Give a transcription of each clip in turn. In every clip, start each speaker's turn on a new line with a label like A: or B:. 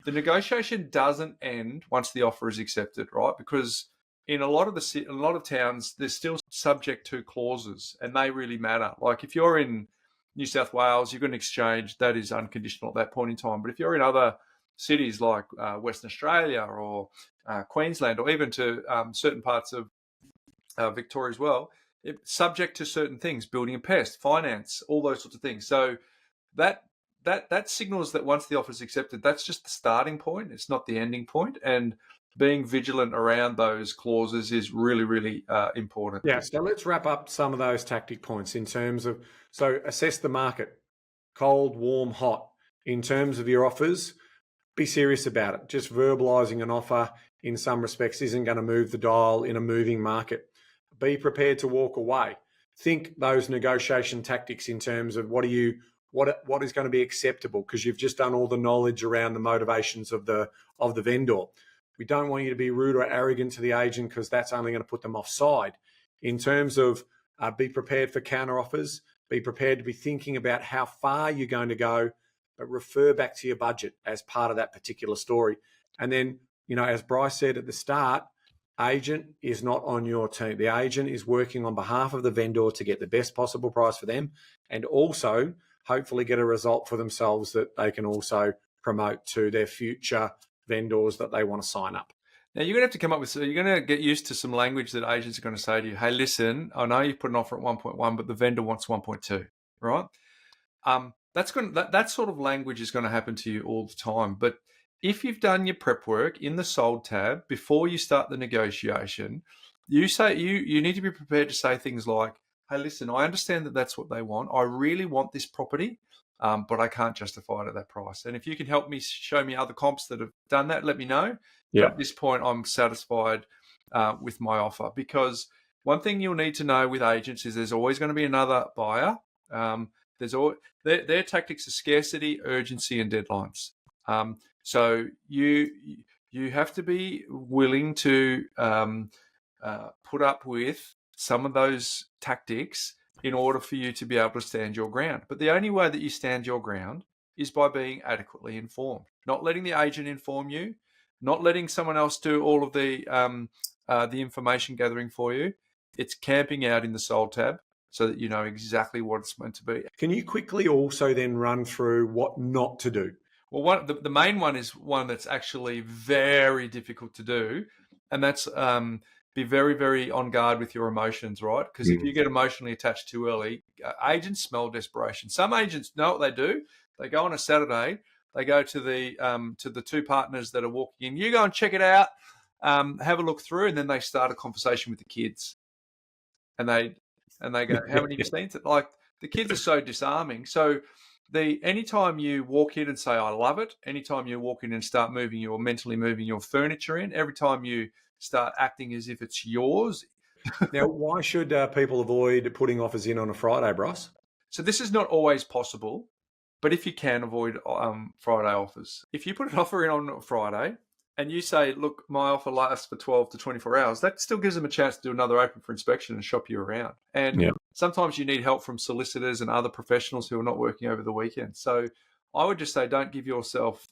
A: the negotiation doesn't end once the offer is accepted, right? Because in a lot of towns, they're still subject to clauses, and they really matter. Like if you're in New South Wales, you've got an exchange that is unconditional at that point in time. But if you're in other cities like Western Australia or Queensland, or even to certain parts of Victoria as well, it's subject to certain things: building and pest, finance, all those sorts of things. So that signals that once the offer is accepted, that's just the starting point. It's not the ending point, and being vigilant around those clauses is really, really important.
B: Yeah. So let's wrap up some of those tactic points in terms of, so assess the market, cold, warm, hot. In terms of your offers, be serious about it. Just verbalizing an offer in some respects isn't going to move the dial in a moving market. Be prepared to walk away. Think those negotiation tactics in terms of what is going to be acceptable, because you've just done all the knowledge around the motivations of the vendor. We don't want you to be rude or arrogant to the agent, because that's only going to put them offside. In terms of be prepared for counter offers, be prepared to be thinking about how far you're going to go, but refer back to your budget as part of that particular story. And then, as Bryce said at the start, agent is not on your team. The agent is working on behalf of the vendor to get the best possible price for them, and also hopefully get a result for themselves that they can also promote to their future vendors that they want to sign up.
A: Now, you're going to have to come up with, so you're going to get used to some language that agents are going to say to you, hey, listen, I know you've put an offer at 1.1, but the vendor wants 1.2, right? That sort of language is going to happen to you all the time. But if you've done your prep work in the sold tab before you start the negotiation, you need to be prepared to say things like, hey, listen, I understand that that's what they want. I really want this property, but I can't justify it at that price. And if you can help me, show me other comps that have done that, let me know.
B: Yeah.
A: But at this point, I'm satisfied with my offer, because one thing you'll need to know with agents is there's always going to be another buyer. Their tactics are scarcity, urgency, and deadlines. So you have to be willing to put up with some of those tactics in order for you to be able to stand your ground. But the only way that you stand your ground is by being adequately informed, not letting the agent inform you, not letting someone else do all of the information gathering for you. It's camping out in the sold tab so that you know exactly what it's meant to be.
B: Can you quickly also then run through what not to do?
A: Well, the main one is one that's actually very difficult to do, and that's be very, very on guard with your emotions, right? Because if you get emotionally attached too early, agents smell desperation. Some agents know what they do. They go on a Saturday, they go to the two partners that are walking in. You go and check it out, have a look through, and then they start a conversation with the kids, and they go, "How many percent?" Like, the kids are so disarming. So anytime you walk in and say, "I love it," anytime you walk in and start mentally moving your furniture in, every time you start acting as if it's yours.
B: Now, why should people avoid putting offers in on a Friday, Bryce?
A: So this is not always possible, but if you can, avoid Friday offers. If you put an offer in on Friday and you say, look, my offer lasts for 12 to 24 hours, that still gives them a chance to do another open for inspection and shop you around. And sometimes you need help from solicitors and other professionals who are not working over the weekend. So I would just say, don't give yourself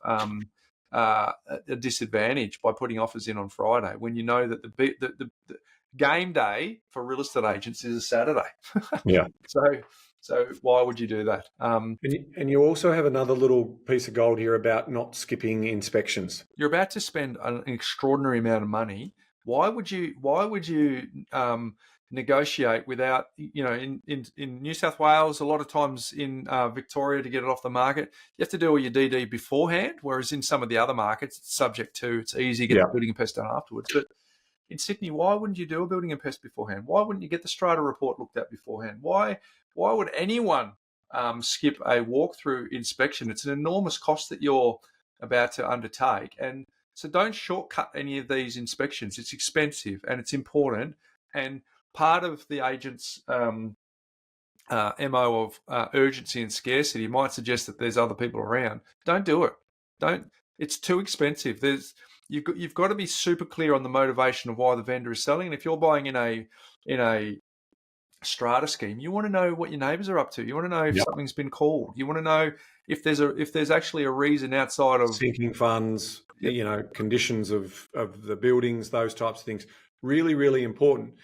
A: a disadvantage by putting offers in on Friday when you know that the game day for real estate agents is a Saturday.
B: Yeah.
A: So why would you do that?
B: And you also have another little piece of gold here about not skipping inspections.
A: You're about to spend an extraordinary amount of money. Why would you negotiate without, in New South Wales, a lot of times in Victoria, to get it off the market, you have to do all your DD beforehand, whereas in some of the other markets, it's easy to get the building and pest done afterwards. But in Sydney, why wouldn't you do a building and pest beforehand? Why wouldn't you get the strata report looked at beforehand? Why would anyone skip a walkthrough inspection? It's an enormous cost that you're about to undertake. And so don't shortcut any of these inspections. It's expensive and it's important. And part of the agent's MO of urgency and scarcity might suggest that there's other people around. Don't do it. It's too expensive. You've got to be super clear on the motivation of why the vendor is selling. And if you're buying in a strata scheme, you want to know what your neighbours are up to. You want to know if
B: Yep.
A: something's been called. You want to know if there's actually a reason outside of
B: Sinking funds,
A: Yep.
B: conditions of the buildings, those types of things. Really, really important.